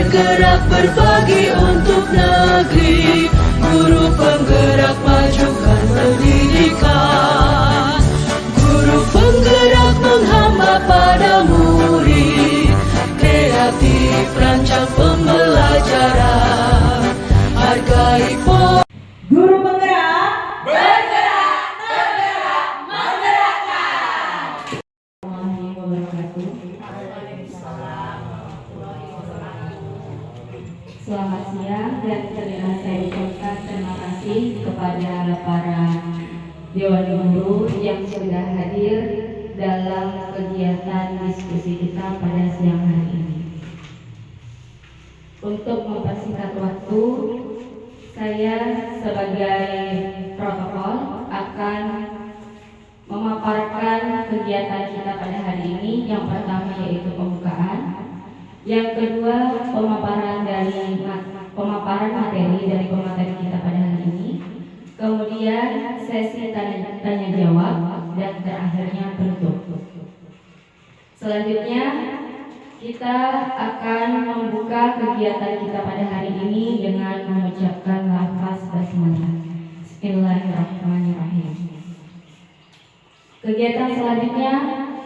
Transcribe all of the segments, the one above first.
bergerak berbagi untuk negeri, guru penggerak majukan pendidikan, guru penggerak menghamba pada murid, kreatif rancang pembelajaran, hargai guru penggerak bergerak, tergerak, menggerakkan. Selamat siang dan saya ucapkan terima kasih kepada para Dewan Guru yang sudah hadir dalam kegiatan diskusi kita pada siang hari ini. Untuk mempersingkat waktu, saya sebagai protokol akan memaparkan kegiatan kita pada hari ini. Yang pertama yaitu pembukaan, yang kedua pemaparan materi dari pemateri kita pada hari ini, kemudian sesi tanya jawab, dan terakhirnya penutup. Selanjutnya kita akan membuka kegiatan kita pada hari ini dengan mengucapkan lafaz basmalah. Bismillahirrahmanirrahim. Kegiatan selanjutnya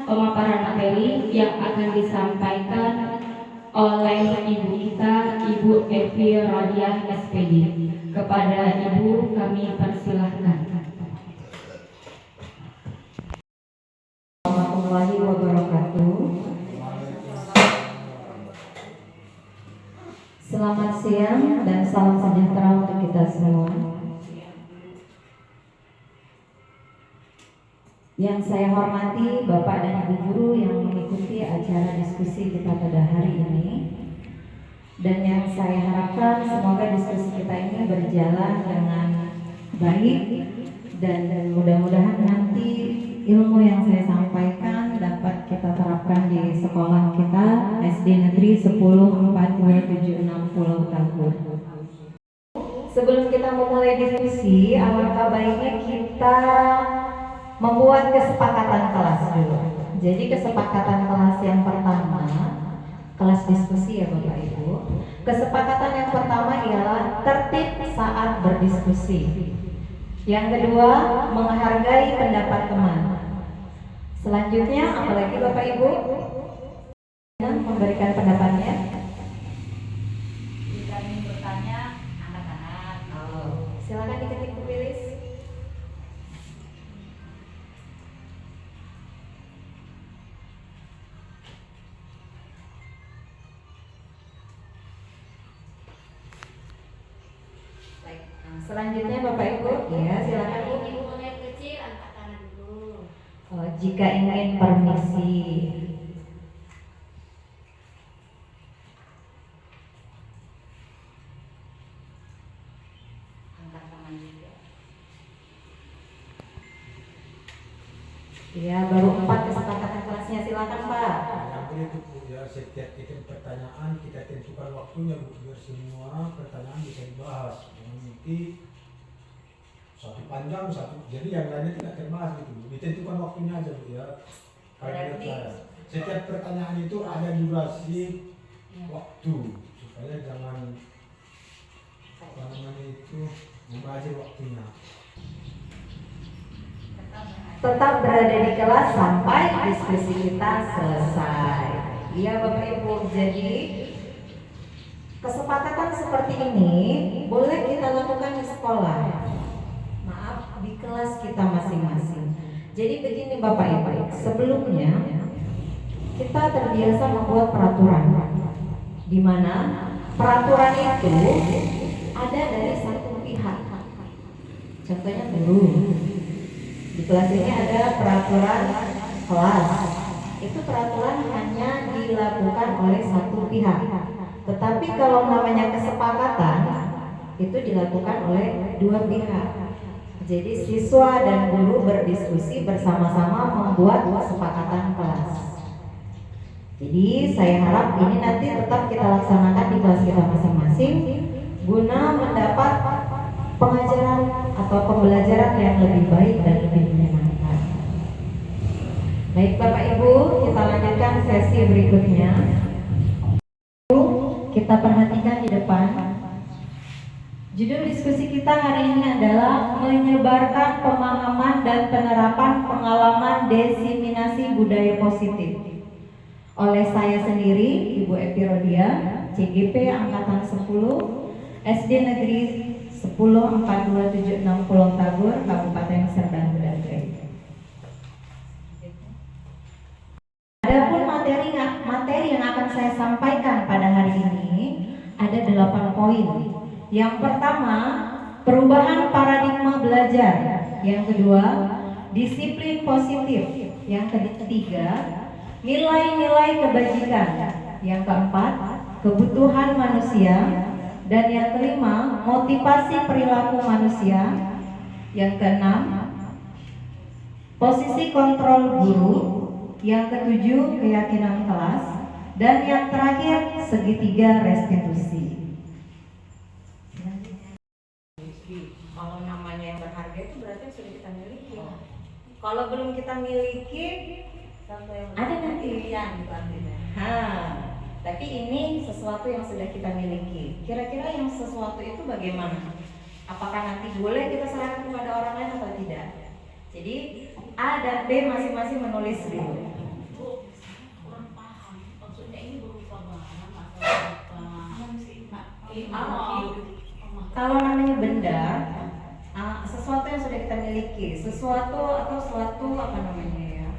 pemaparan materi yang akan disampaikan oleh ibu kita, Ibu Evi Rodiah SPD. Kepada ibu kami persilahkan. Warahmatullahi wabarakatuh. Selamat siang dan salam sejahtera untuk kita semua. Yang saya hormati Bapak dan Ibu guru yang mengikuti acara diskusi kita pada hari ini, dan yang saya harapkan semoga diskusi kita ini berjalan dengan baik, dan mudah-mudahan nanti ilmu yang saya sampaikan dapat kita terapkan di sekolah kita SD Negeri 10 4760 Tahun. Sebelum kita memulai diskusi, alangkah baiknya kita membuat kesepakatan kelas dulu. Jadi kesepakatan kelas yang pertama, kelas diskusi ya Bapak Ibu. Kesepakatan yang pertama ialah tertib saat berdiskusi. Yang kedua, menghargai pendapat teman. Selanjutnya, apalagi Bapak Ibu? Memberikan pendapatnya. Jika ingin bertanya, anak-anak. Silakan diketik tulis. Selanjutnya Bapak Ibu, ya silakan Bu. Ibu yang kecil angkat tangan dulu. Jika ingin permisi. Angkat tangan juga. Ya, baru 4 kesepakatan kelasnya, silakan Pak. Itu Bu, ya setiap kita pertanyaan kita tentukan waktunya Bu, biar semua pertanyaan bisa dibahas. Nanti satu panjang satu, jadi yang lainnya tidak terbahas gitu Bu. Ditentukan waktunya aja Bu ya. Setiap pertanyaan itu ada durasi waktu supaya jangan apa namanya itu membazir waktunya. Tetap berada di kelas sampai diskusi kita selesai. Iya Bapak Ibu, jadi kesepakatan seperti ini boleh kita lakukan di sekolah. Maaf, di kelas kita masing-masing. Jadi begini Bapak Ibu, sebelumnya kita terbiasa membuat peraturan, di mana peraturan itu ada dari satu pihak. Contohnya guru. Di kelas ini ada peraturan kelas. Itu peraturan hanya dilakukan oleh satu pihak. Tetapi kalau namanya kesepakatan, itu dilakukan oleh dua pihak. Jadi siswa dan guru berdiskusi bersama-sama membuat kesepakatan kelas. Jadi saya harap ini nanti tetap kita laksanakan di kelas kita masing-masing, guna mendapat pengajaran atau pembelajaran yang lebih baik dan lebih menyenangkan. Baik Bapak Ibu, kita lanjutkan sesi berikutnya. Kita perhatikan Judul diskusi kita hari ini adalah menyebarkan pemahaman dan penerapan pengalaman diseminasi budaya positif. Oleh saya sendiri, Ibu Epi Rodia, CGP Angkatan 10, SD Negeri 104276 Pulau Tagor, Kabupaten Serdang Bedagai. Adapun materi yang akan saya sampaikan pada hari ini ada 8 poin. Yang pertama, perubahan paradigma belajar. Yang kedua, disiplin positif. Yang ketiga, nilai-nilai kebajikan. Yang keempat, kebutuhan manusia. Dan yang kelima, motivasi perilaku manusia. Yang keenam, posisi kontrol guru. Yang ketujuh, keyakinan kelas. Dan yang terakhir, segitiga restitusi. Kalau namanya yang berharga itu berarti sudah kita miliki. Kalau belum kita miliki, ada nanti yang tapi ini sesuatu yang sudah kita miliki. Kira-kira yang sesuatu itu bagaimana? Apakah nanti boleh kita serahkan kepada orang lain atau tidak? Jadi A dan B masing-masing menulis dulu. Kurang paham. Maksudnya ini berupa barang atau berupa Kalau namanya benda, sesuatu yang sudah kita miliki, sesuatu atau suatu apa namanya ya?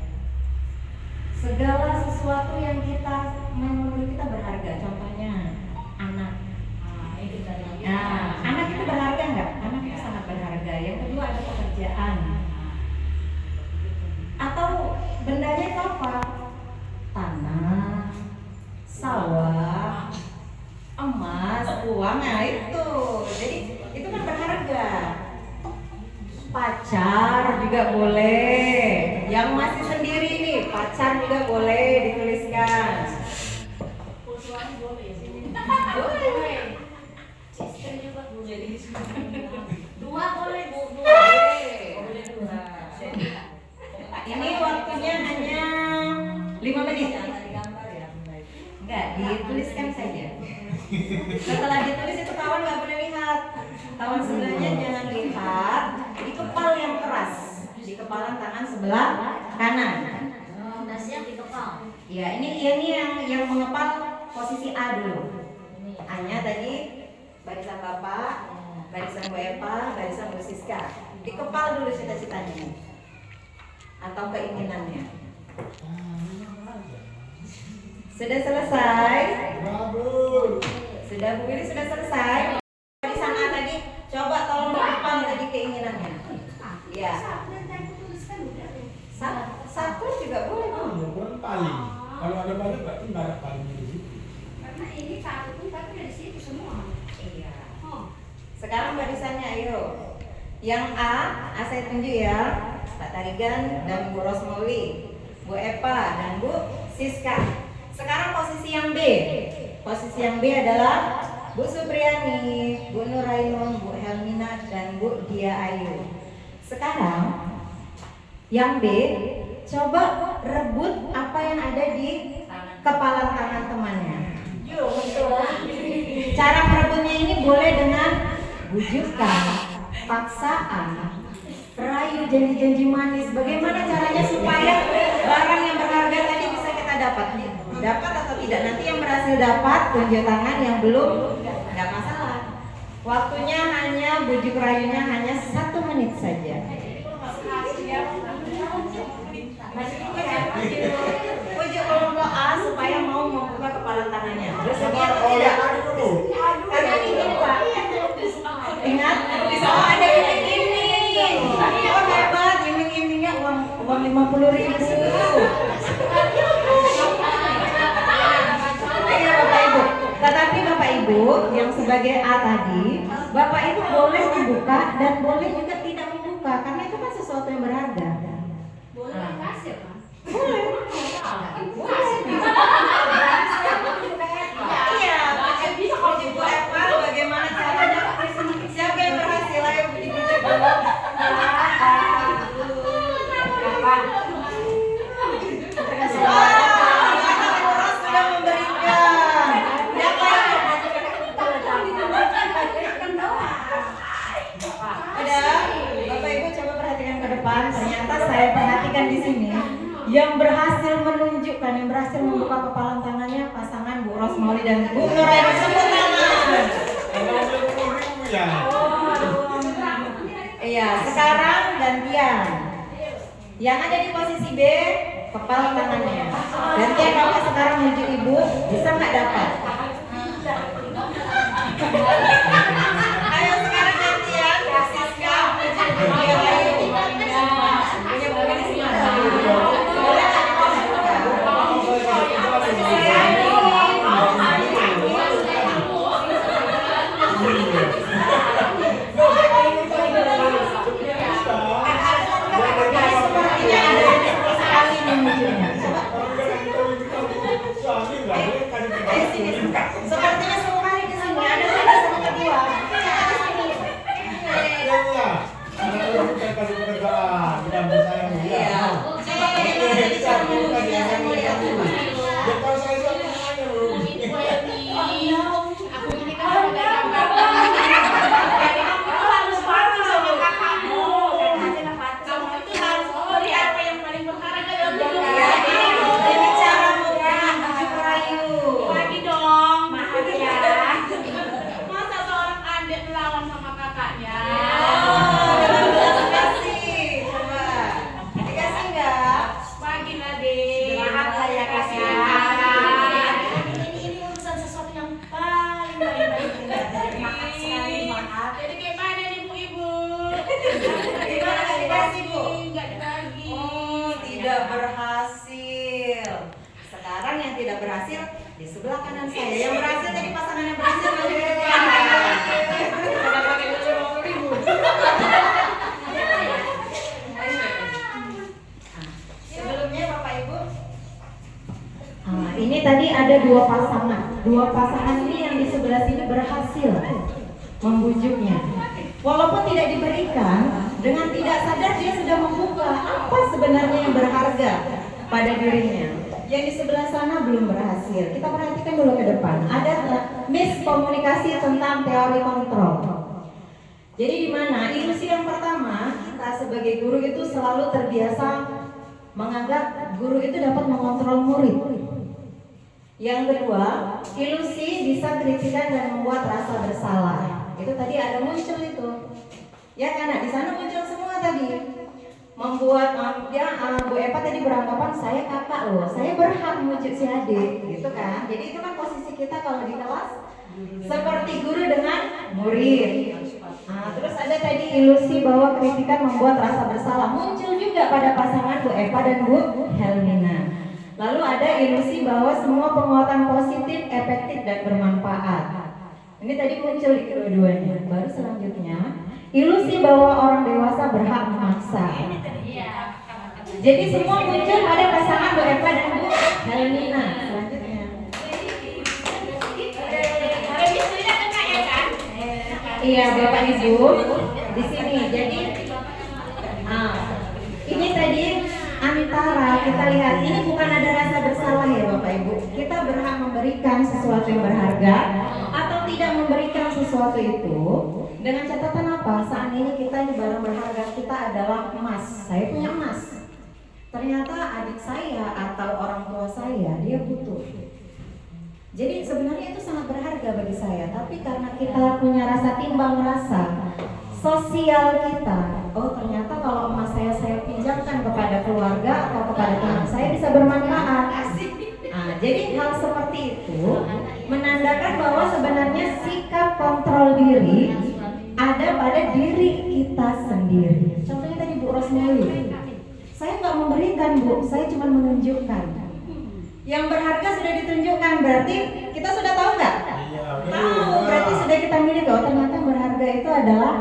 Segala sesuatu yang kita menurut kita berharga. Contohnya anak. Anak itu berharga nggak? Anak itu sangat berharga. Yang kedua ada pekerjaan. Atau bendanya itu apa? Tanah, sawah, emas, uang, nah itu. Jadi itu kan berharga. Pacar juga boleh. Yang masih sendiri nih, pacar juga boleh dituliskan. Boleh. Sister juga boleh. Dua boleh, Bu. Boleh dua. Ini waktunya hanya 5 menit. Enggak, dituliskan saja. Setelah ditulis itu kawan nggak boleh lihat. Kawan sebelahnya jangan lihat. Di kepal yang keras, di kepalan tangan sebelah kanan. Nasinya di kepala. Ya, ini yang mengepal posisi A dulu. A-nya tadi barisan Bapak, barisan Bu Epa, barisan Bu Siska. Dikepal dulu cita-citanya atau keinginannya. Sudah selesai? Sudah Bu Willy sudah selesai? Barisan A tadi, coba tolong dikepal tadi keinginannya. Ya. Satu juga boleh. Bukan paling. Kalau ada banyak berarti nggak ada palingnya di situ. Karena ini satu pun tapi dari situ semua. Iya. Sekarang barisannya ayo. Yang A saya tunjuk ya. Pak Tarigan dan Bu Rosmoli, Bu Epa dan Bu Siska. Sekarang posisi yang B. Posisi yang B adalah Bu Supriyani, Bu Nurainun, Bu Helmina dan Bu Dia Ayu. Sekarang yang B, coba rebut apa yang ada di kepala tangan temannya. Cara merebutnya ini boleh dengan bujukan, paksaan, rayu, janji-janji manis. Bagaimana caranya supaya barang yang berharga tadi bisa kita dapat? Dapat atau tidak? Nanti yang berhasil dapat tunjuk tangan, yang belum nggak masalah. Waktunya hanya bujuk rayunya hanya 1 menit saja. Pujuk kelompok A supaya mau membuka kepala tangannya. Bersedia atau tidak? Karena ini Pak. Ingat, ada iming-iming. Oh hebat, iming-imingnya uang 50.000. Iya Bapak Ibu. Tetapi Bapak Ibu yang sebagai A tadi, Bapak Ibu boleh membuka dan boleh juga tidak membuka karena itu kan sesuatu yang berharga. Boleh dikasih kan? Boleh. Iya, puji Bu Epa, bagaimana caranya? Siapa yang berhasil? Ayo puji-puji dulu. Sudah memberikan. depan, ternyata saya perhatikan di sini yang berhasil menunjukkan, yang berhasil membuka kepalan tangannya pasangan Bu Rosmoli dan Bu Nuraini. Tepuk tangan. Ya. Iya, sekarang gantian. Yang ada di posisi B, kepala tangannya. Gantian Bapak sekarang menuju Ibu, bisa nggak dapat? Ayo sekarang gantian, Siska menuju Ibu. Ayo. Punya Bu Risma. Boleh nggak diposisikan? Sepertinya sekali di sini ada lagi sama kedua. Iya. Coba bagaimana jadi cara menunjuknya, saya mau lihat dulu. Aku ini kan ada gambar. Jadi kamu tuh harus patuh sama kakakmu. Kamu itu harus beli apa yang paling berharga dalam hidup. Ini cara bujuk rayu. Pagi dong, maaf ya. Masa seorang adik melawan sama kakaknya? Kasih, coba. Dikasih nggak? Pagi lah, Dek. Maaf lah ya, kasih. Ini urusan sesuatu yang paling maaf sekali, maaf. Jadi kayak mana nih Bu-ibu? Gimana nggak dikasih, Bu? Nggak dibagi. Oh, tidak berhasil. Sekarang yang tidak berhasil di sebelah kanan saya. Yang berhasil tadi pasangan yang berhasil maju ke depan. Sebelumnya Bapak Ibu, ini tadi ada dua pasangan. Dua pasangan ini yang di sebelah sini berhasil membujuknya. Walaupun tidak diberikan, dengan tidak sadar dia sudah membuka apa sebenarnya yang berharga pada dirinya. Yang di sebelah sana belum berhasil. Kita perhatikan dulu ke depan. Ada miskomunikasi tentang teori kontrol. Jadi di mana ilusi yang pertama, kita sebagai guru itu selalu terbiasa menganggap guru itu dapat mengontrol murid. Yang kedua, ilusi bisa kritikan dan membuat rasa bersalah. Itu tadi ada muncul itu. Ya karena di sana muncul semua tadi. Membuat Bu Eva tadi beranggapan saya kakak loh, saya berhak memujuk si adik, gitu kan? Jadi itu kan posisi kita kalau di kelas seperti guru dengan murid. Terus ada tadi ilusi bahwa kritikan membuat rasa bersalah, muncul juga pada pasangan Bu Eva dan Bu Helmina. Lalu ada ilusi bahwa semua penguatan positif, efektif dan bermanfaat. Ini tadi muncul di kedua-duanya. Baru selanjutnya ilusi bahwa orang dewasa berhak memaksa. Jadi semua muncul pada pasangan Bu Eva dan Bu Helmina. Selanjutnya. Iya Bapak Ibu di sini. Jadi ini tadi antara kita lihat ini bukan ada rasa bersalah ya Bapak Ibu. Kita berhak memberikan sesuatu yang berharga atau tidak memberikan sesuatu itu dengan catatan apa? Saat ini kita ini barang berharga kita adalah emas. Saya punya emas. Ternyata adik saya atau orang tua saya dia butuh. Jadi sebenarnya itu sangat berharga bagi saya. Tapi karena kita punya rasa timbang rasa sosial kita, oh ternyata kalau emas saya pinjamkan kepada keluarga atau kepada teman saya bisa bermanfaat. Jadi hal seperti itu menandakan bahwa sebenarnya sikap kontrol diri ada pada diri kita sendiri. Contohnya tadi Bu Rosmoli, saya nggak memberikan Bu, saya cuma menunjukkan. Yang berharga sudah ditunjukkan, berarti kita sudah tahu nggak? Iya, Tahu, berarti sudah kita miliki. Oh ternyata yang berharga itu adalah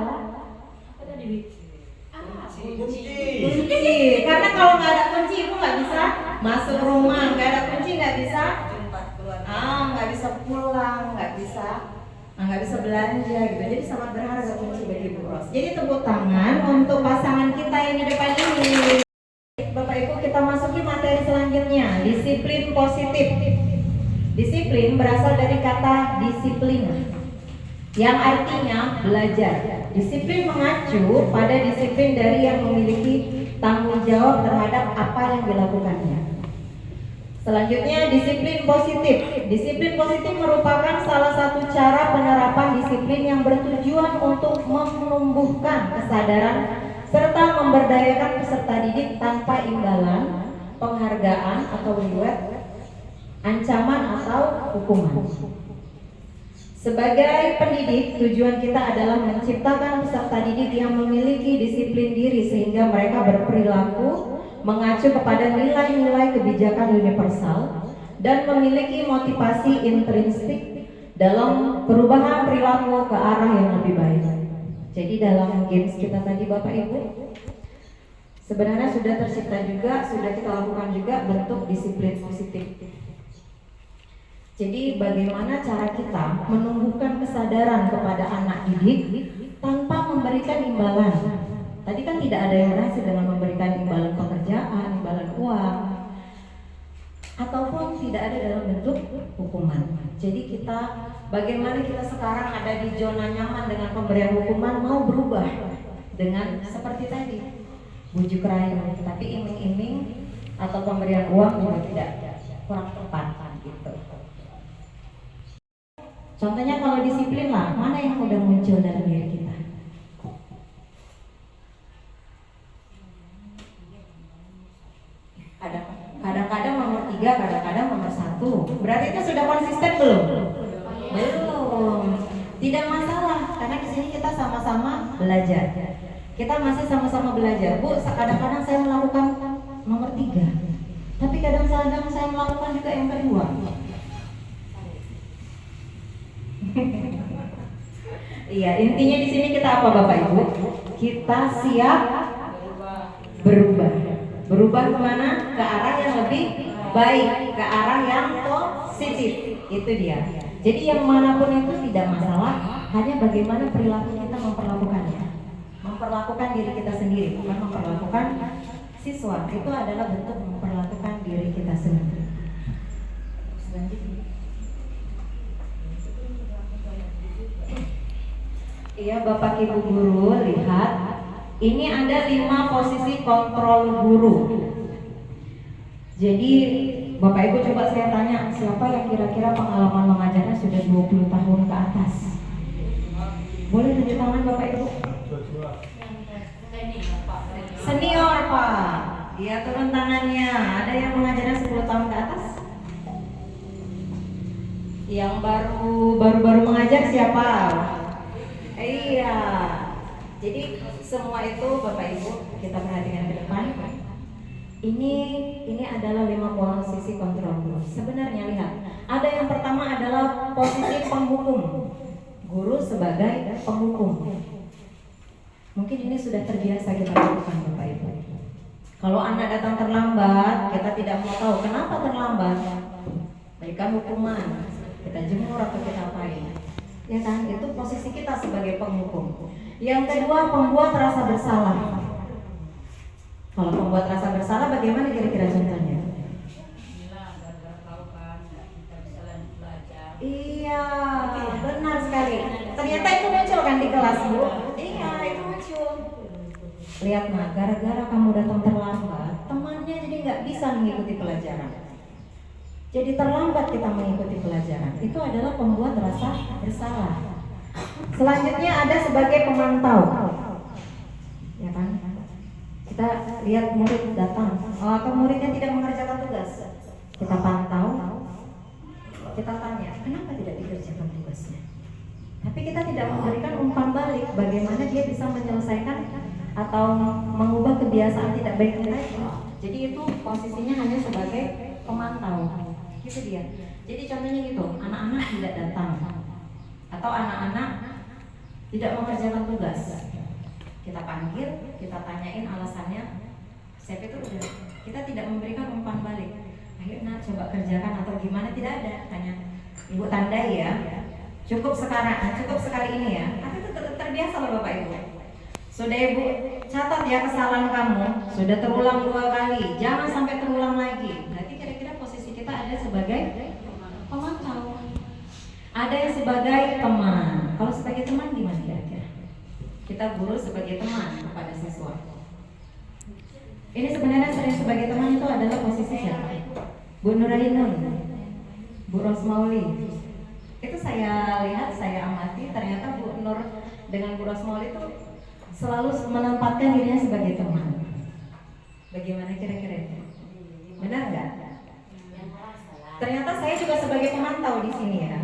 kunci. Karena kalau nggak ada kunci ibu nggak bisa masuk rumah, nggak ada kunci nggak bisa nggak bisa pulang, nggak bisa belanja gitu. Jadi sangat berharga kunci bagi Bu Ros. Jadi tepuk tangan untuk pasangan kita yang di depan ini. Bapak Ibu, kita masuki materi selanjutnya, disiplin positif. Disiplin berasal dari kata disiplin yang artinya belajar. Disiplin mengacu pada disiplin dari yang memiliki tanggung jawab terhadap apa yang dilakukannya. Selanjutnya, disiplin positif. Disiplin positif merupakan salah satu cara penerapan disiplin yang bertujuan untuk menumbuhkan kesadaran serta memberdayakan peserta didik tanpa imbalan, penghargaan atau reward, ancaman atau hukuman. Sebagai pendidik, tujuan kita adalah menciptakan peserta didik yang memiliki disiplin diri sehingga mereka berperilaku mengacu kepada nilai-nilai kebijakan universal dan memiliki motivasi intrinsik dalam perubahan perilaku ke arah yang lebih baik. Jadi dalam games kita tadi Bapak Ibu, sebenarnya sudah tercipta juga, sudah kita lakukan juga bentuk disiplin positif. Jadi bagaimana cara kita menumbuhkan kesadaran kepada anak didik tanpa memberikan imbalan. Tadi kan tidak ada yang berhasil dengan memberikan imbalan pekerjaan, imbalan uang, ataupun tidak ada dalam bentuk hukuman. Jadi kita, bagaimana kita sekarang ada di zona nyaman dengan pemberian hukuman, mau berubah dengan seperti tadi, bujuk rayu, tapi iming-iming atau pemberian uang juga tidak, kurang tepat gitu. Contohnya kalau disiplin lah, mana yang udah muncul dalam diri kita? Kadang-kadang nomor 3, kadang-kadang nomor 1. Berarti itu sudah konsisten belum? Belum. Tidak masalah, karena di sini kita sama-sama belajar. Kita masih sama-sama belajar. Bu, kadang-kadang saya melakukan nomor 3, tapi kadang-kadang saya melakukan juga yang kedua. Iya, intinya di sini kita apa Bapak Ibu? Kita siap berubah. Berubah kemana? Ke arah yang lebih baik, ke arah yang positif. Itu dia. Jadi yang manapun itu tidak masalah, hanya bagaimana perilaku kita memperlakukannya. Memperlakukan diri kita sendiri, bukan memperlakukan siswa. Itu adalah bentuk memperlakukan diri kita sendiri. Selanjutnya. Iya Bapak Ibu guru, lihat ini ada 5 posisi kontrol guru. Jadi Bapak Ibu coba saya tanya, siapa yang kira-kira pengalaman mengajarnya sudah 20 tahun ke atas? Boleh tunjuk tangan Bapak Ibu? Senior Pak. Iya, turun tangannya. Ada yang mengajarnya 10 tahun ke atas? Yang baru mengajar siapa? Iya. Jadi semua itu Bapak Ibu kita perhatikan ke depan. Ini adalah 5 posisi kontrol guru. Sebenarnya lihat, ada yang pertama adalah posisi penghukum. Guru sebagai penghukum. Mungkin ini sudah terbiasa kita lakukan Bapak Ibu. Kalau anak datang terlambat, kita tidak mau tahu kenapa terlambat. Berikan hukuman, kita jemur atau kita apain. Ya kan, itu posisi kita sebagai penghukum. Yang kedua, pembuat rasa bersalah. Kalau pembuat rasa bersalah, bagaimana kira-kira contohnya? Iya, benar sekali. Ternyata itu muncul kan di kelas Bu? Iya, itu muncul. Lihat nah, gara-gara kamu datang terlambat, temannya jadi nggak bisa mengikuti pelajaran. Jadi terlambat kita mengikuti pelajaran. Itu adalah pembuat rasa bersalah. Selanjutnya ada sebagai pemantau. Ya kan? Kita lihat murid datang, atau muridnya tidak mengerjakan tugas. Kita pantau. Kita tanya, kenapa tidak dikerjakan tugasnya? Tapi kita tidak memberikan umpan balik bagaimana dia bisa menyelesaikan atau mengubah kebiasaan tidak baik tadi. Jadi itu posisinya hanya sebagai pemantau. Gitu dia. Jadi contohnya gitu, anak-anak tidak datang atau anak-anak tidak mengerjakan tugas. Kita panggil, kita tanyain alasannya. Siapa itu udah. Kita tidak memberikan umpan balik. Ayo nak coba kerjakan atau gimana, tidak ada. Hanya Ibu tandai ya. Cukup sekarang, cukup sekali ini ya. Tapi itu terbiasa loh Bapak Ibu. Sudah Ibu catat ya kesalahan kamu. Sudah terulang 2 kali. Jangan sampai terulang lagi. Berarti kira-kira posisi kita ada sebagai pemantau. Ada yang sebagai teman. Kalau sebagai teman gimana kira-kira? Kita guru sebagai teman kepada siswa. Ini sebenarnya sering sebagai teman itu adalah posisi siapa? Bu Nurainun, Bu Rosmauli. Itu saya lihat, saya amati, ternyata Bu Nur dengan Bu Rosmauli itu selalu menempatkan dirinya sebagai teman. Bagaimana kira-kira itu? Benar nggak? Ternyata saya juga sebagai pemantau di sini ya.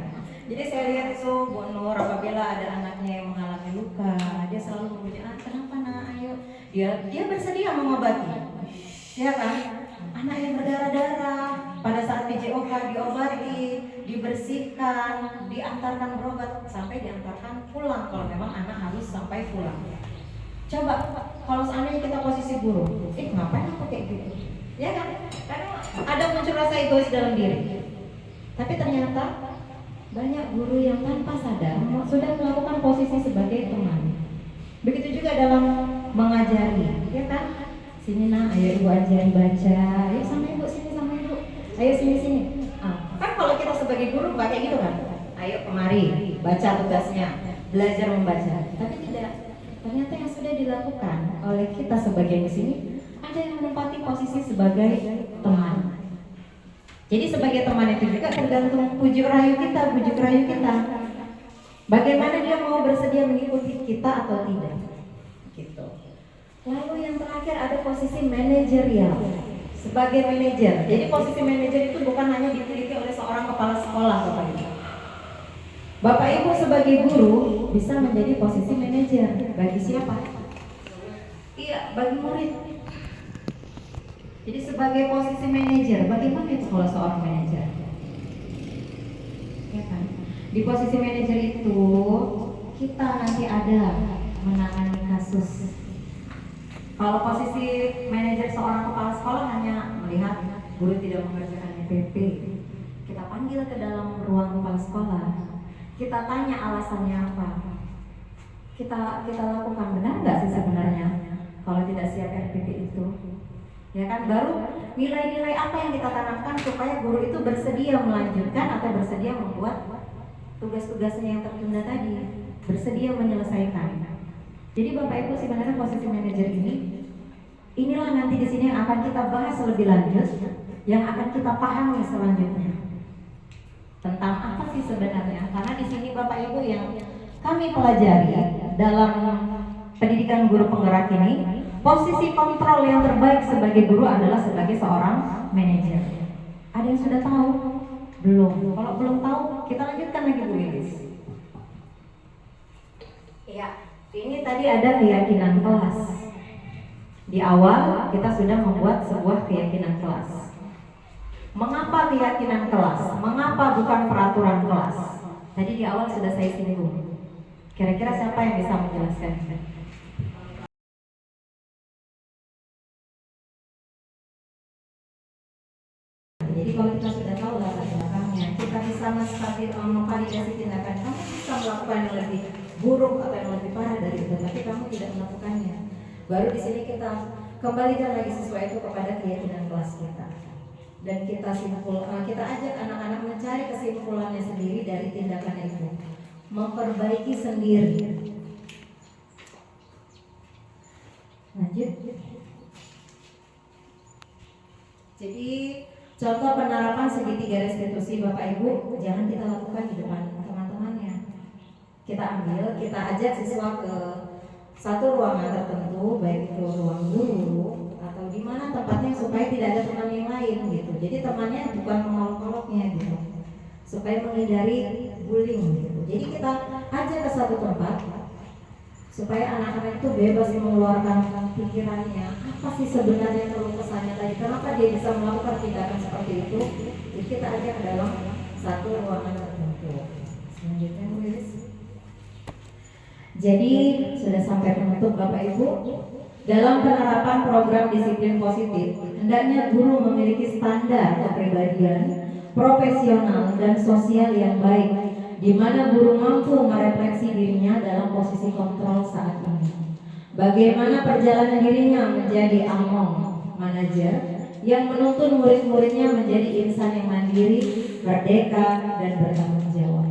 Jadi saya lihat itu Bu Nur apabila ada anaknya yang mengalami luka, dia selalu memuji, kenapa nak, ayo. Dia bersedia mengobati, ya kan? Anak yang berdarah-darah pada saat PJOK diobati, dibersihkan, diantarkan berobat sampai diantarkan pulang kalau memang anak harus sampai pulang. Coba kalau seandainya kita posisi guru, ngapain aku kayak gitu? Ya kan? Karena ada muncul rasa egois dalam diri. Tapi ternyata banyak guru yang tanpa sadar sudah melakukan posisi sebagai teman. Begitu juga dalam mengajari, ya kan? Sini nak, ayo ibu ajari baca. Ayo sama ibu sini, sama ibu. Ayo sini. Kan kalau kita sebagai guru nggak kayak gitu kan? Ayo kemari, baca tugasnya, belajar membaca. Tapi tidak. Ternyata yang sudah dilakukan oleh kita sebagai di sini ada yang menempati posisi sebagai teman. Jadi sebagai teman itu juga tergantung bujuk rayu kita. Bagaimana dia mau bersedia mengikuti kita atau tidak. Gitu. Lalu yang terakhir ada posisi manajerial. Sebagai manajer. Jadi posisi manajer itu bukan hanya dimiliki oleh seorang kepala sekolah, Bapak Ibu. Bapak Ibu sebagai guru bisa menjadi posisi manajer. Bagi siapa? Iya, bagi murid. Jadi sebagai posisi manajer, bagaimana itu kalau seorang manajer? Ya kan? Di posisi manajer itu kita nanti ada menangani kasus. Kalau posisi manajer seorang kepala sekolah hanya melihat guru tidak mengerjakan EPP, kita panggil ke dalam ruang kepala sekolah, kita tanya alasannya apa, kita lakukan benar nggak sih sebenarnya kalau tidak siap EPP itu? Ya kan, baru nilai-nilai apa yang kita tanamkan supaya guru itu bersedia melanjutkan atau bersedia membuat tugas-tugasnya yang tertunda tadi, bersedia menyelesaikan. Jadi Bapak Ibu sebenarnya posisi manajer inilah nanti di sini yang akan kita bahas lebih lanjut, yang akan kita pahami selanjutnya tentang apa sih sebenarnya. Karena di sini Bapak Ibu yang kami pelajari dalam pendidikan guru penggerak ini, posisi kontrol yang terbaik sebagai guru adalah sebagai seorang manajer. Ada yang sudah tahu? Belum. Kalau belum tahu, kita lanjutkan lagi Bu Iris. Iya, ini tadi ada keyakinan kelas. Di awal kita sudah membuat sebuah keyakinan kelas. Mengapa keyakinan kelas? Mengapa bukan peraturan kelas? Tadi di awal sudah saya singgung. Kira-kira siapa yang bisa menjelaskan? Jadi kalau kita sudah tahu latar belakangnya, kita bisa memvalidasi tindakan. Kamu bisa melakukan yang lebih buruk atau yang lebih parah dari itu, tapi kamu tidak melakukannya. Baru di sini kita kembalikan lagi siswa itu kepada keyakinan kelas kita, dan kita ajak anak-anak mencari kesimpulannya sendiri dari tindakan itu, memperbaiki sendiri. Lanjut. Jadi contoh penerapan segitiga restitusi Bapak Ibu jangan kita lakukan di depan teman-temannya. Kita ambil, kita ajak siswa ke satu ruangan tertentu, baik itu ruang guru atau di mana tempatnya supaya tidak ada teman yang lain gitu. Jadi temannya bukan pengolok-oloknya gitu, supaya menghindari bullying gitu. Jadi kita ajak ke satu tempat supaya anak-anak itu bebas mengeluarkan pikirannya, apa sih sebenarnya keluh kesahnya tadi, kenapa dia bisa melakukan tindakan seperti itu. Jadi kita ajak ke dalam satu ruangan tertentu. Selanjutnya Bu Iris. Jadi sudah sampai penutup Bapak Ibu. Dalam penerapan program disiplin positif, hendaknya guru memiliki standar kepribadian, profesional dan sosial yang baik, di mana guru mampu merefleksi dirinya dalam posisi kontrol saat ini. Bagaimana perjalanan dirinya menjadi among manajer yang menuntun murid-muridnya menjadi insan yang mandiri, merdeka, dan bertanggung jawab.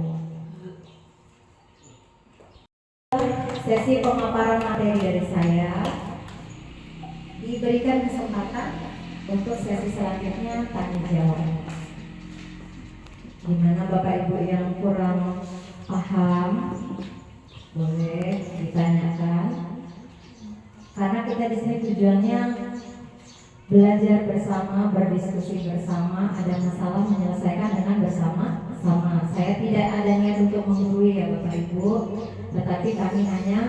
sesi pemaparan materi dari saya. Diberikan kesempatan untuk sesi selanjutnya tanya jawab. Gimana Bapak Ibu yang kurang paham boleh ditanyakan. Karena kita di sini tujuannya belajar bersama, berdiskusi bersama, ada masalah menyelesaikan dengan bersama-sama. Saya tidak ada niat untuk menggurui ya Bapak Ibu, tetapi kami hanya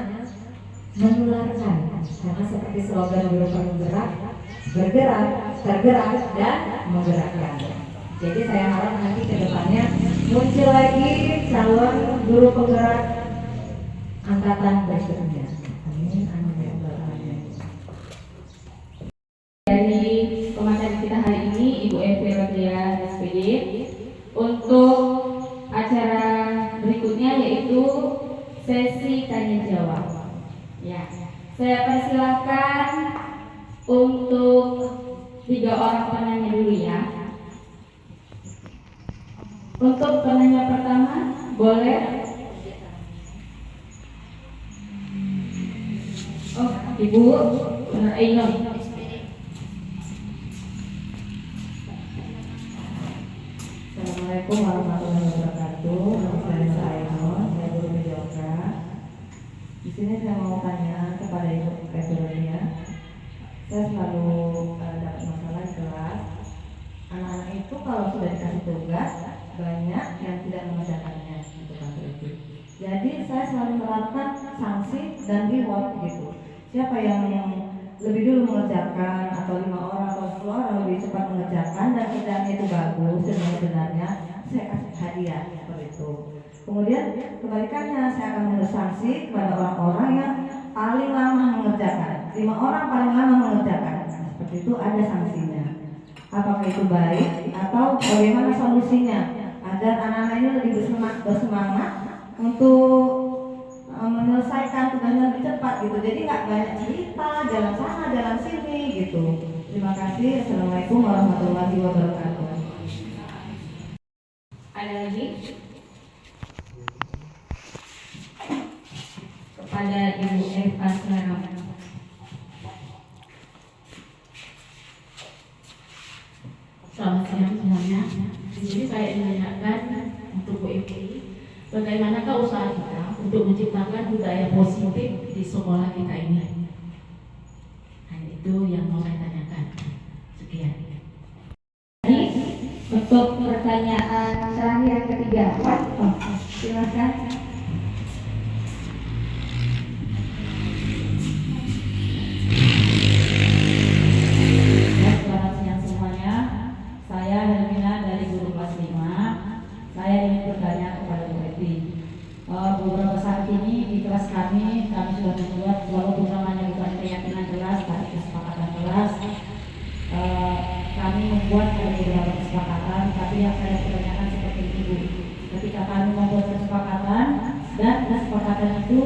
menularkan. Karena seperti slogan Guru Penggerak, bergerak, tergerak, dan menggerakkan. Jadi saya harap nanti ke depannya muncul lagi calon guru penggerak angkatan berikutnya. Amin, amin ya Allah. Dari pemateri kita hari ini Ibu Evi Rodia SPD, untuk acara berikutnya yaitu sesi tanya jawab. Ya, saya persilahkan untuk 3 orang penanya dulu ya. Untuk penanya pertama boleh. Oh, Ibu Nur Ainun. Assalamualaikum warahmatullahi wabarakatuh. Nama saya Ainun, saya guru PJOK. Di sini saya mau tanya kepada Ibu Evelia. Saya selalu dapat masalah di kelas. Anak-anak itu kalau sudah dikasih tugas banyak yang tidak mengerjakannya gitu kan itu. Jadi saya selalu menerapkan sanksi dan reward gitu. Siapa yang lebih dulu mengerjakan atau 5 orang atau 10 orang lebih cepat mengerjakan dan kerjanya itu bagus dan sebenarnya saya kasih hadiah seperti itu. Kemudian kebalikannya saya akan memberi sanksi kepada orang-orang yang paling lama mengerjakan. 5 orang paling lama mengerjakan. Seperti itu ada sanksinya. Apakah itu baik atau bagaimana solusinya agar anak-anak ini lebih bersemangat untuk menyelesaikan tugasnya lebih cepat gitu. Jadi nggak banyak cerita, jalan sana, jalan sini gitu. Terima kasih. Assalamualaikum warahmatullahi wabarakatuh. Ada lagi? Kepada Ibu Eva Sarah. Selamat siang semuanya. Di sini saya menanyakan untuk Bu Evi, bagaimanakah usaha kita untuk menciptakan budaya positif di sekolah kita ini? Hanya itu yang mau saya tanyakan. Sekian. Jadi untuk pertanyaan terakhir ketiga, silakan. Selamat siang semuanya. Saya Helmina dari guru kelas 5. Saya ingin bertanya kepada Bu Evi. Beberapa saat ini di kelas kami sudah membuat, walaupun namanya bukan keyakinan kelas tapi kesepakatan kelas, kami membuat beberapa kesepakatan. Tapi yang saya pertanyakan seperti itu, ketika kami membuat kesepakatan dan kesepakatan itu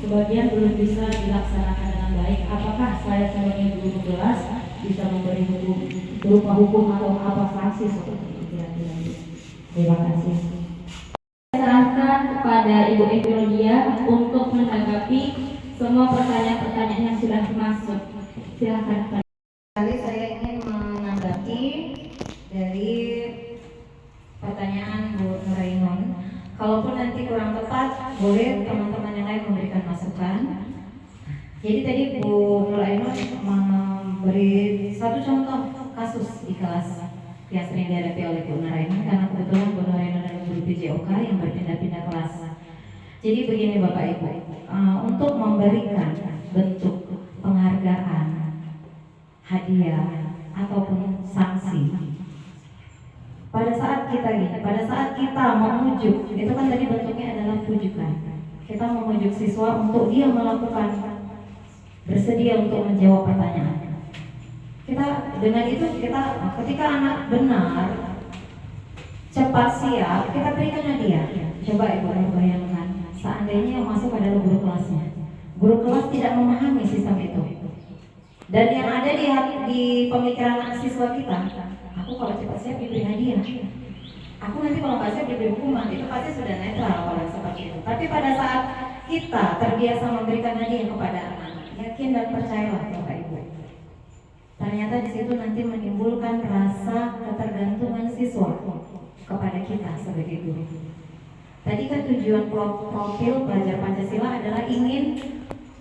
sebagian belum bisa dilaksanakan dengan baik, apakah saya sebagai guru kelas bisa memberi hukum berupa hukum atau apa sanksi seperti itu kira-kira? Terima kasih. Serahkan kepada Ibu Evi Rodia untuk menanggapi semua pertanyaan-pertanyaan yang sudah masuk. Silakan. Kali saya ingin menanggapi dari pertanyaan Bu Nurainun. Kalaupun nanti kurang tepat, boleh teman-teman yang lain memberikan masukan. Jadi tadi Bu Nurainun memberi satu contoh kasus di kelas yang sering dihadapi oleh Bu Nurainun, karena kebetulan Bu Nurainun adalah guru PJOK yang berpindah-pindah kelas. Jadi begini Bapak Ibu, untuk memberikan bentuk penghargaan, hadiah ataupun sanksi, pada saat kita memujuk, itu kan tadi bentuknya adalah pujukan. Kita memujuk siswa untuk dia melakukan, bersedia untuk menjawab pertanyaan. Dengan itu ketika anak benar, cepat siap, kita berikan hadiah. Coba Ibu bayangkan, seandainya yang masuk adalah guru kelasnya. Guru kelas tidak memahami sistem itu. Dan yang ada di pemikiran anak siswa kita, aku kalau cepat siap diberi hadiah, aku nanti kalau nggak siap diberi hukuman, itu pasti sudah netral kalau seperti itu. Tapi pada saat kita terbiasa memberikan hadiah kepada anak-anak, yakin dan percayalah Bapak Ibu, ternyata di situ nanti menimbulkan rasa ketergantungan siswa kepada kita sebagai guru. Tadi kan tujuan profil pelajar Pancasila adalah ingin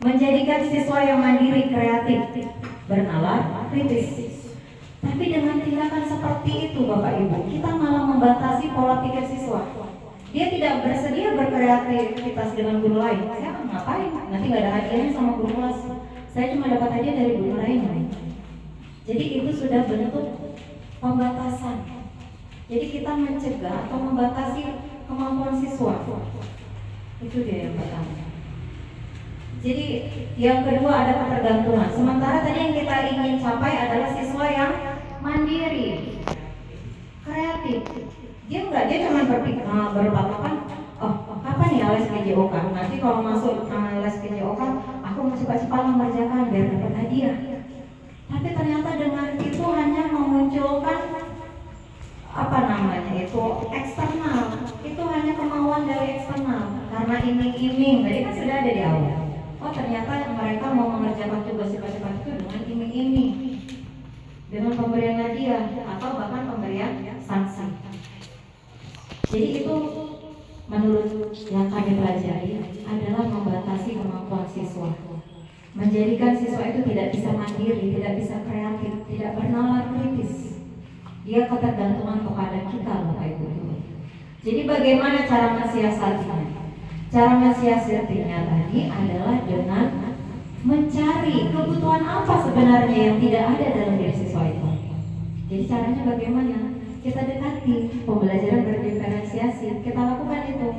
menjadikan siswa yang mandiri, kreatif, bernalar, kritis. Tapi dengan tindakan seperti itu Bapak Ibu, kita malah membatasi pola pikir siswa. Dia tidak bersedia berkreativitas dengan guru lain. Saya akan ngapain? Nanti nggak ada hadiahnya sama guru kelas. Saya cuma dapat hadiah dari guru lain. Jadi itu sudah bentuk pembatasan. Jadi kita mencegah atau membatasi kemampuan siswa. Itu dia yang pertama. Jadi yang kedua ada ketergantungan. Sementara tadi yang kita ingin capai adalah siswa yang mandiri, kreatif. Dia cuma berpikir berpatokan, kapan ya les PJOK? Nanti kalau masuk les PJOK, aku mau cepat-cepat mengerjakan biar dapat hadiah. Tapi ternyata dengan itu hanya memunculkan eksternal. Itu hanya kemauan dari eksternal. Karena iming-iming, tadi kan sudah ada di awal. Oh ternyata mereka mau mengerjakan tugas cepat-cepat itu dengan iming-iming, dengan pemberian hadiah atau bahkan pemberian sanksi. Jadi itu menurut yang kami pelajari adalah membatasi kemampuan siswa, menjadikan siswa itu tidak bisa mandiri, tidak bisa kreatif, tidak bernalar kritis. Dia ketergantungan kepada kita Bapak Ibu. Jadi bagaimana cara mensiasatinya? Cara mensiasatinya tadi adalah dengan mencari kebutuhan apa sebenarnya yang tidak ada dalam diri siswa itu. Jadi caranya bagaimana? Kita dekati, pembelajaran berdiferensiasi, kita lakukan itu.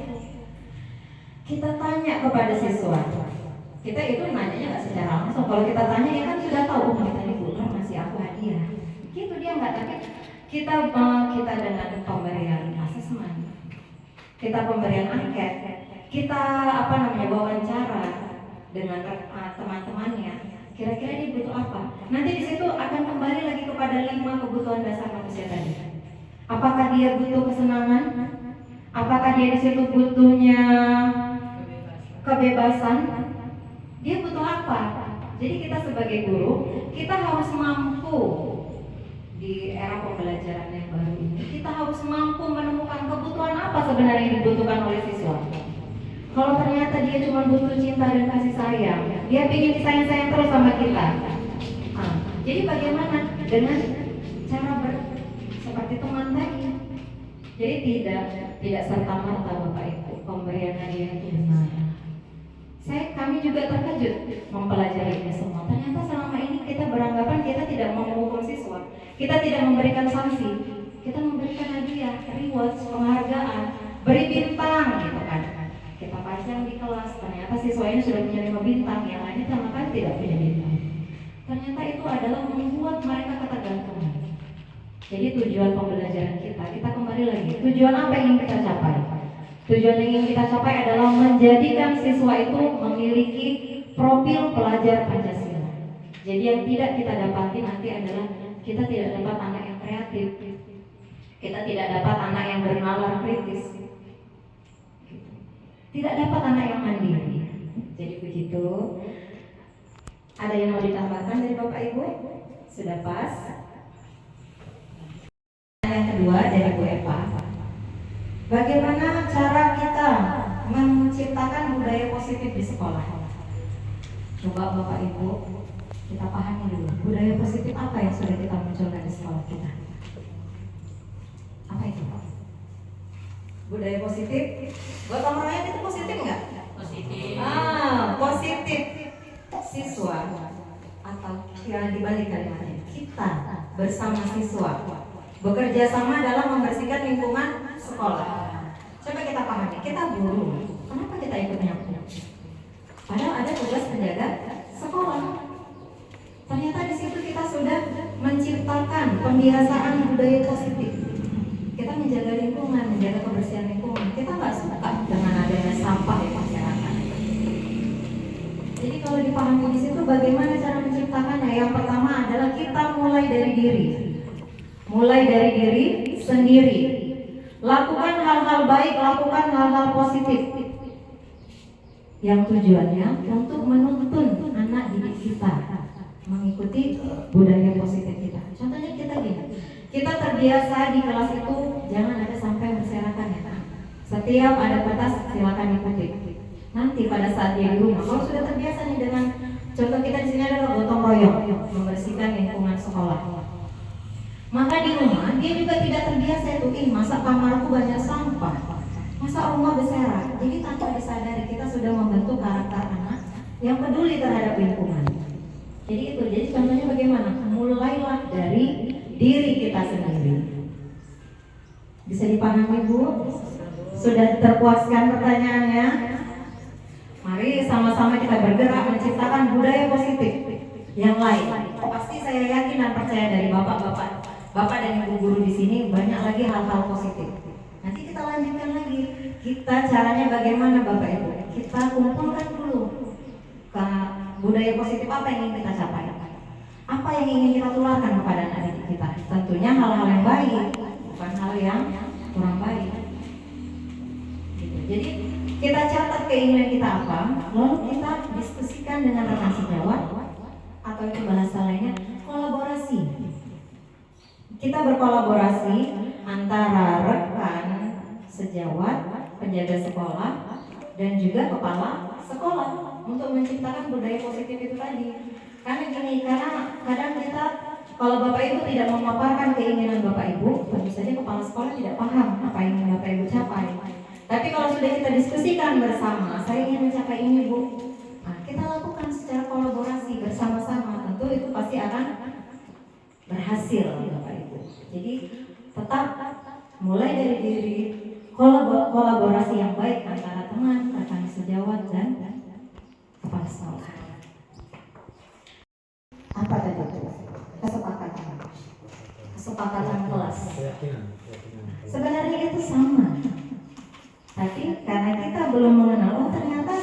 Kita tanya kepada siswa. Kita itu nanyanya nggak secara langsung. Kalau kita tanya ya kan sudah tahu, kita ini guru masih aku hadiah. Gitu dia nggak, tapi kita dengan pemberian asesmen, kita pemberian angket, kita wawancara dengan teman-temannya. Kira-kira dia butuh apa? Nanti di situ akan kembali lagi kepada 5 kebutuhan dasar manusia tadi. Apakah dia butuh kesenangan? Apakah dia di situ butuhnya kebebasan? Dia butuh apa? Jadi kita sebagai guru, kita harus mampu di era pembelajaran yang baru ini. Kita harus mampu menemukan kebutuhan apa sebenarnya yang dibutuhkan oleh siswa. Kalau ternyata dia cuma butuh cinta dan kasih sayang, dia ingin disayang-sayang terus sama kita. Jadi bagaimana dengan cara seperti teman tadi? Jadi tidak serta-merta Bapak Ibu pemberian hadiah itu benar. Kami juga terkejut mempelajarinya semua. Ternyata selama ini kita beranggapan kita tidak mau menghukum siswa, kita tidak memberikan sanksi, kita memberikan hadiah, reward, penghargaan, beri bintang, gitu kan. Kita pajang di kelas, ternyata siswa ini sudah punya 5 bintang, yang lainnya sama sekali tidak punya bintang. Ternyata itu adalah membuat mereka ketergantungan. Jadi tujuan pembelajaran kita kembali lagi, tujuan apa yang ingin kita capai? Tujuan yang ingin kita capai adalah menjadikan siswa itu memiliki profil pelajar Pancasila. Jadi yang tidak kita dapati nanti adalah kita tidak dapat anak yang kreatif, kita tidak dapat anak yang bernalar kritis, tidak dapat anak yang mandiri. Jadi begitu. Ada yang mau ditambahkan dari Bapak Ibu? Sudah pas? Yang kedua dari Bu Eva, bagaimana cara kita menciptakan budaya positif di sekolah? Coba Bapak Ibu kita pahami dulu, budaya positif apa yang sudah kita munculkan di sekolah kita? Apa itu? Budaya positif, gotong royong itu positif nggak? Positif. Positif. Siswa atau ya dibalik kalimatnya, kita bersama siswa bekerja sama dalam membersihkan lingkungan sekolah. Coba kita pahami, kita guru, kenapa kita ikut menyapu? Padahal ada tugas penjaga sekolah. Ternyata di situ kita sudah menciptakan pembiasaan budaya positif. Kita menjaga lingkungan, menjaga kebersihan lingkungan. Kita nggak suka dengan adanya sampah di masyarakat. Jadi kalau dipahami di situ, bagaimana cara menciptakannya? Yang pertama adalah kita mulai dari diri. Mulai dari diri sendiri. Lakukan hal-hal baik, lakukan hal-hal positif. yang tujuannya untuk menuntun anak didik kita mengikuti budaya positif kita. Contohnya kita gini, kita terbiasa di kelas itu jangan ada sampai berserakan ya. Setiap ada batas silakan ikuti. Nanti pada saat dia di rumah, kalau sudah terbiasa nih dengan contoh kita di sini adalah gotong royong membersihkan lingkungan sekolah. Maka di rumah dia juga tidak terbiasa itu, masa kamarku banyak sampah, masa rumah berserak. Jadi tanpa disadari kita sudah membentuk karakter anak yang peduli terhadap lingkungan. Jadi itu, jadi contohnya bagaimana? Mulailah dari diri kita sendiri. Bisa dipahami Bu? Sudah terpuaskan pertanyaannya? Mari sama-sama kita bergerak menciptakan budaya positif yang lain. Pasti saya yakin dan percaya dari bapak dan ibu guru di sini banyak lagi hal-hal positif. Nanti kita lanjutkan lagi. Kita caranya bagaimana Bapak Ibu? Kita kumpulkan dulu budaya positif apa yang ingin kita capai. Apa yang ingin kita tularkan kepada anak didik kita? Tentunya hal-hal yang baik, bukan hal yang kurang baik. Gitu. Jadi kita catat keinginan kita apa, lalu kita diskusikan dengan rekan sejawat atau itu bahasa lainnya kolaborasi. Kita berkolaborasi antara rekan sejawat, penjaga sekolah, dan juga kepala sekolah untuk menciptakan budaya positif itu tadi. Karena gini, karena kadang kita kalau Bapak Ibu tidak memaparkan keinginan Bapak Ibu, tentu saja kepala sekolah tidak paham apa yang ingin Bapak Ibu capai. Tapi kalau sudah kita diskusikan bersama, saya ingin mencapai ini Bu, nah, kita lakukan secara kolaborasi bersama-sama, tentu itu pasti akan berhasil Bapak Ibu. Jadi tetap mulai dari diri, kolaborasi yang baik antara teman, rekan sejawat dan kepala sekolah. Apa tadi itu? Kesepakatan kelas. Sebenarnya itu sama. Tapi karena kita belum mengenal, ternyata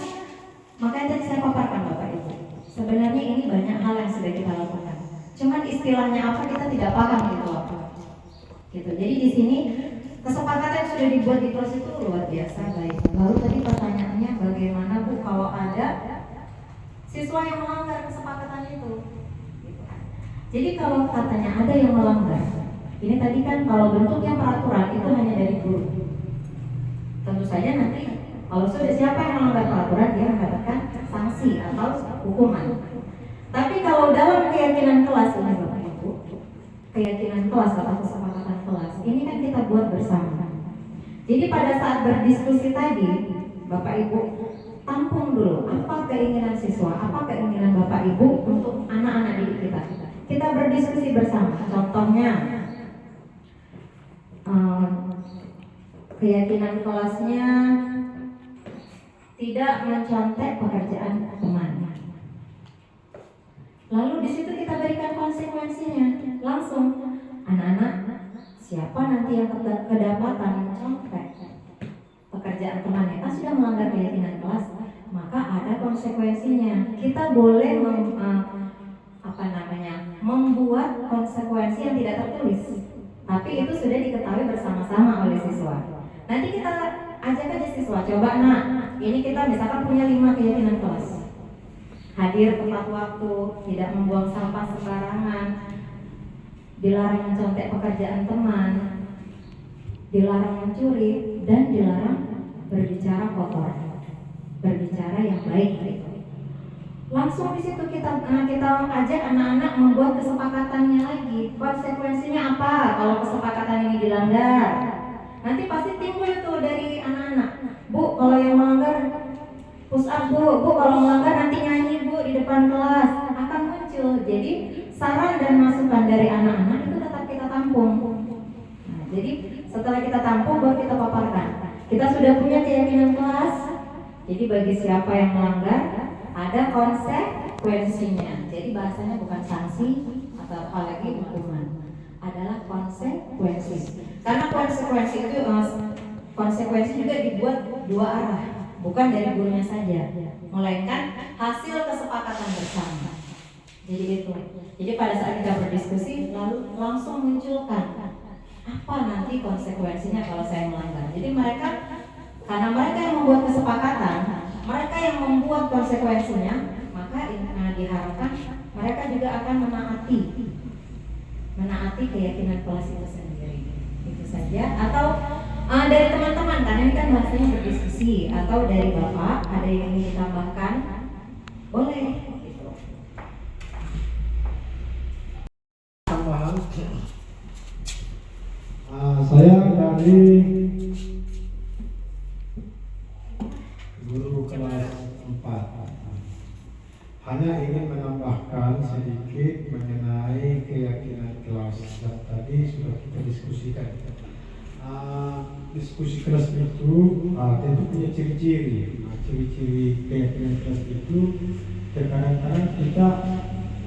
makanya tadi saya paparkan Bapak Ibu. Sebenarnya ini banyak hal yang sudah kita lakukan. Cuman istilahnya apa kita tidak paham gitu loh. Gitu. Jadi di sini kesepakatan yang sudah dibuat di kelas itu luar biasa baik. Lalu tadi pertanyaannya bagaimana Bu kalau ada siswa yang melanggar kesepakatan itu? Gitu. Jadi kalau katanya ada yang melanggar, ini tadi kan kalau bentuknya peraturan itu hanya dari guru. Tentu saja nanti kalau sudah siapa yang melanggar peraturan dia mendapatkan sanksi atau hukuman. Tapi kalau dalam keyakinan kelas ini Bapak Ibu, keyakinan kelas atau kesepakatan kelas ini kan kita buat bersama. Jadi pada saat berdiskusi tadi Bapak Ibu tampung dulu apa keinginan siswa, apa keinginan Bapak Ibu untuk anak-anak didik kita. Kita berdiskusi bersama. Contohnya keyakinan kelasnya tidak mencontek pekerjaan teman. Lalu di situ kita berikan konsekuensinya langsung. Anak-anak, siapa nanti yang kedapatan mencontek pekerjaan temannya kan sudah melanggar keyakinan kelas, maka ada konsekuensinya. Kita boleh membuat konsekuensi yang tidak tertulis, tapi itu sudah diketahui bersama-sama oleh siswa. Nanti kita ajak aja siswa, coba nak, ini kita misalkan punya 5 keyakinan kelas. Hadir tepat waktu, tidak membuang sampah sembarangan, dilarang mencontek pekerjaan teman, dilarang mencuri, dan dilarang berbicara kotor, berbicara yang baik. Langsung di situ kita ajak anak-anak membuat kesepakatannya lagi. Konsekuensinya apa kalau kesepakatan ini dilanggar? Nanti pasti timbul itu dari anak-anak. Bu, kalau yang melanggar push up Bu kalau melanggar nanti nyanyi Bu di depan kelas, akan muncul. Jadi saran dan masukan dari anak-anak itu tetap kita tampung. Nah, jadi setelah kita tampung baru kita paparkan. Kita sudah punya keyakinan kelas. Jadi bagi siapa yang melanggar ada konsekuensinya. Jadi bahasanya bukan sanksi atau apalagi hukuman, adalah konsekuensi. Karena konsekuensi itu konsekuensi juga dibuat dua arah, bukan dari gurunya saja, melainkan hasil kesepakatan bersama. Jadi itu. Jadi pada saat kita berdiskusi lalu langsung munculkan apa nanti konsekuensinya kalau saya melanggar. Jadi mereka, karena mereka yang membuat kesepakatan, mereka yang membuat konsekuensinya, maka diharapkan mereka juga akan menaati keyakinan kelas itu sendiri. Itu saja. Atau dari teman-teman, karena ini kan bahasanya berdiskusi, atau dari Bapak ada yang ingin ditambahkan, boleh. Gitu. Tambahan, saya dari guru kelas 4 hanya ingin menambahkan sedikit mengenai keyakinan kelas yang tadi sudah kita diskusikan. Diskusi kelas itu tentu punya ciri-ciri. Ciri-ciri keyakinan kelas itu terkadang-kadang kita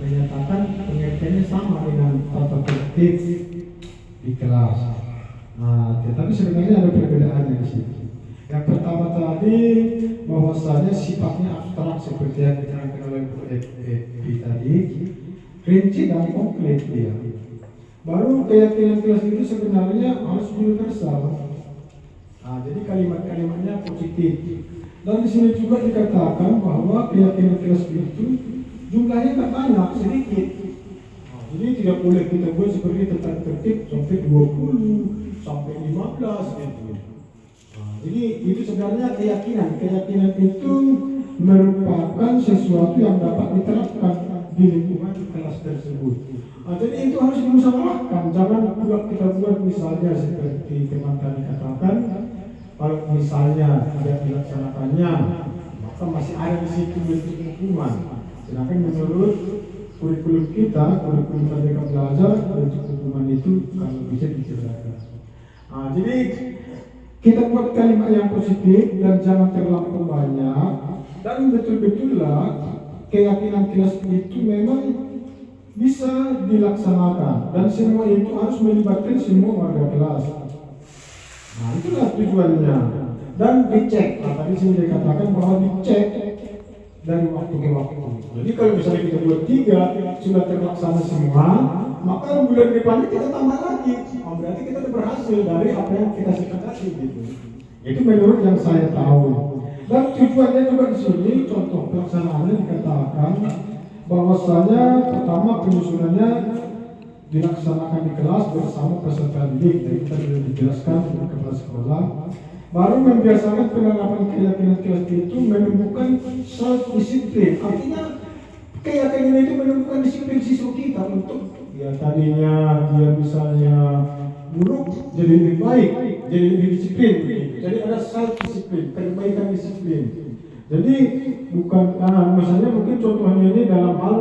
menyatakan pengertiannya sama dengan tata tertib di kelas. Tetapi sebenarnya ada perbedaannya di situ. Yang pertama tadi bahwasanya sifatnya abstrak seperti yang diterangkan oleh Bu Epi tadi, rinci dan konkret dia. Baru keyakinan kelas itu sebenarnya harus universal. Jadi kalimat-kalimatnya positif. Dan di sini juga dikatakan bahwa keyakinan kelas itu jumlahnya tak banyak, sedikit. Jadi tidak boleh kita buat seperti tentang tertib sampai 20 sampai 15 gitu. Jadi itu sebenarnya keyakinan itu merupakan sesuatu yang dapat diterapkan di lingkungan kelas tersebut. Jadi itu harus dimusyawarahkan. Jangan pula kita buat misalnya seperti teman tadi katakan, kalau misalnya tidak dilaksanakannya, maka masih ada di situ bentuk hukuman. Sedangkan menurut kurikulum kita, kurikulum Merdeka Belajar, bentuk hukuman itu kalau bisa dicegah. Jadi kita buat kalimat yang positif dan jangan terlalu banyak, dan betul-betullah keyakinan kelas itu memang bisa dilaksanakan dan semua itu harus melibatkan semua warga kelas. Itulah tujuannya dan dicek. Tadi sini dikatakan bahwa dicek dari waktu ke waktu. Jadi kalau misalnya kita buat 3 sudah terlaksana semua, maka bulan depannya kita tambah lagi. Berarti kita berhasil dari apa yang kita sepakati gitu. Itu menurut yang saya tahu. Dan tujuannya juga di sini contoh pelaksanaannya dikatakan bahwasanya pertama penyusunannya dilaksanakan di kelas bersama peserta didik. Jadi kita sudah dijelaskan di kepala sekolah. Baru membiasakan penerapan keyakinan kelas itu menumbuhkan self disiplin. Artinya keyakinan itu menumbuhkan disiplin siswa kita untuk tadinya dia misalnya buruk jadi lebih baik, jadi lebih disiplin. Jadi ada self disiplin, perbaikan disiplin. Jadi bukan misalnya mungkin contohnya ini dalam hal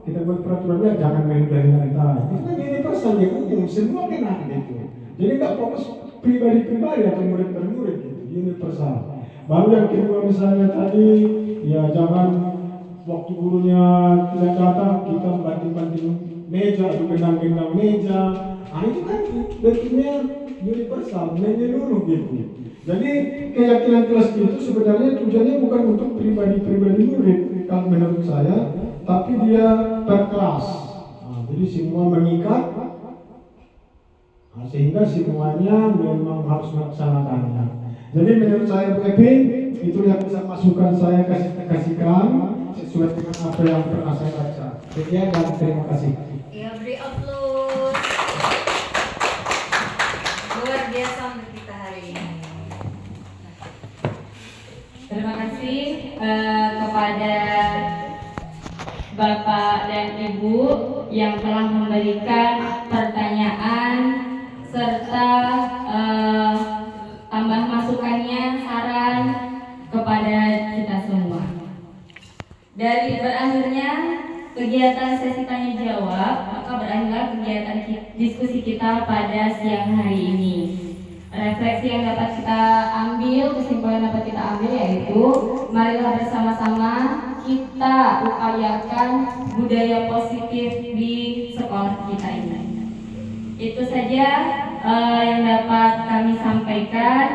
kita buat peraturannya jangan meludahi lantai. Itu kan ini pasal yang umum, semua kena gitu. Jadi nggak fokus pribadi-pribadi atau murid per murid gitu. Ini pasal. Baru yang kedua misalnya tadi jangan waktu gurunya tidak datang kita banting-banting meja atau gendang-gendang meja. Itu kan bentuknya universal, menyeluruh gitu. Jadi keyakinan kelas itu sebenarnya tujuannya bukan untuk pribadi-pribadi murid kalau menurut saya, tapi dia per kelas. Jadi semua mengikat, sehingga semuanya memang harus melaksanakannya. Jadi menurut saya Bu Epi, itu yang bisa masukan saya kasihkan sesuai dengan apa yang pernah saya baca. Sekian dan terima kasih. Ya, beri aplaus. Luar biasa untuk kita hari ini. Terima kasih kepada Bapak dan Ibu yang telah memberikan pertanyaan serta tambah masukannya, saran kepada kita semua. Dari berakhirnya kegiatan sesi tanya jawab, maka berakhirlah kegiatan diskusi kita pada siang hari ini. Refleksi yang dapat kita ambil, kesimpulan yang dapat kita ambil yaitu marilah bersama-sama kita upayakan budaya positif di sekolah kita ini. Itu saja yang dapat kami sampaikan.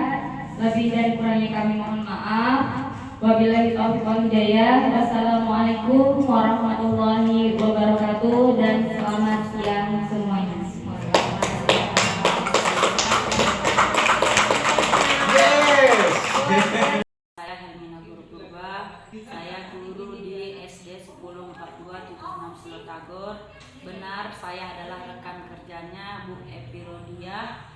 Lebih dan kurangnya kami mohon maaf. Wabillahi taufiq wal hidayah. Wassalamualaikum warahmatullahi wabarakatuh dan selamat siang semuanya. Saya Hermina Guru Purba kerjanya Bu Epi Rodia,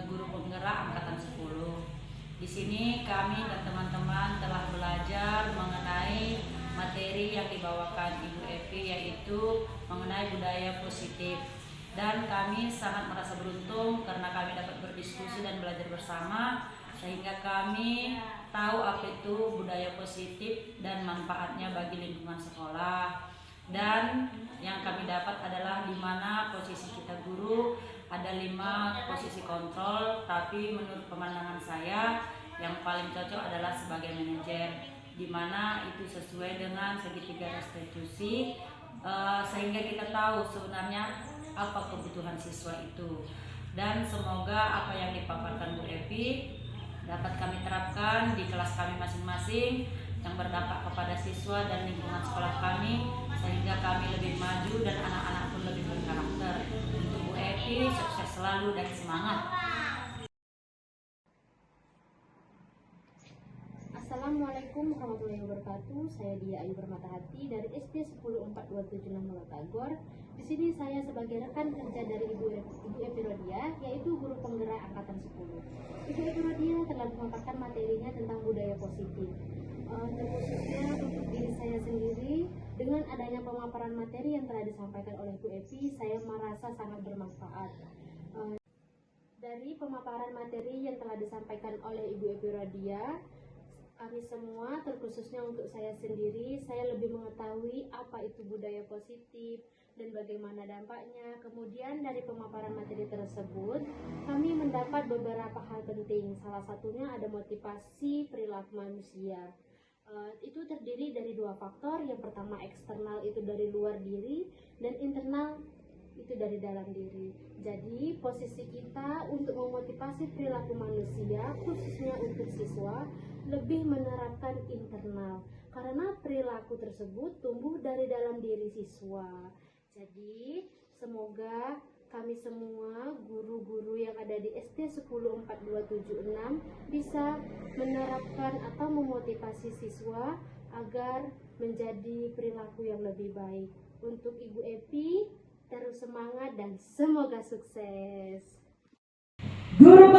guru penggerak angkatan 10. Di sini kami dan teman-teman telah belajar mengenai materi yang dibawakan Ibu Epi, yaitu mengenai budaya positif. Dan kami sangat merasa beruntung karena kami dapat berdiskusi dan belajar bersama, sehingga kami tahu apa itu budaya positif dan manfaatnya bagi lingkungan sekolah. Dan yang kami dapat adalah di mana posisi kita guru ada 5 posisi kontrol, tapi menurut pemandangan saya yang paling cocok adalah sebagai manajer, di mana itu sesuai dengan segitiga restitusi, sehingga kita tahu sebenarnya apa kebutuhan siswa itu. Dan semoga apa yang dipaparkan Bu Epi dapat kami terapkan di kelas kami masing-masing yang berdampak kepada siswa dan lingkungan sekolah kami, sehingga kami lebih maju dan anak-anak pun lebih berkarakter. Untuk Bu Epi, sukses selalu dan semangat. Assalamualaikum warahmatullahi wabarakatuh. Saya Dia Ayu Bermatahati dari SD 10427 Tagor. Di sini saya sebagai rekan kerja dari Ibu Epi Rodia, yaitu guru penggerak angkatan 10. Ibu Epi Rodia telah memaparkan materinya tentang budaya positif. Terkhususnya untuk diri saya sendiri, dengan adanya pemaparan materi yang telah disampaikan oleh Bu Epi, saya merasa sangat bermanfaat. Dari pemaparan materi yang telah disampaikan oleh Ibu Epi Rodia, kami semua, terkhususnya untuk saya sendiri, saya lebih mengetahui apa itu budaya positif dan bagaimana dampaknya. Kemudian dari pemaparan materi tersebut, kami mendapat beberapa hal penting. Salah satunya ada motivasi perilaku manusia. Itu terdiri dari 2 faktor. Yang pertama eksternal, itu dari luar diri, dan internal itu dari dalam diri. Jadi posisi kita untuk memotivasi perilaku manusia, khususnya untuk siswa, lebih menerapkan internal, karena perilaku tersebut tumbuh dari dalam diri siswa. Jadi semoga kami semua guru-guru yang ada di SD 10427 bisa menerapkan atau memotivasi siswa agar menjadi perilaku yang lebih baik. Untuk Ibu Epi, terus semangat dan semoga sukses. Guru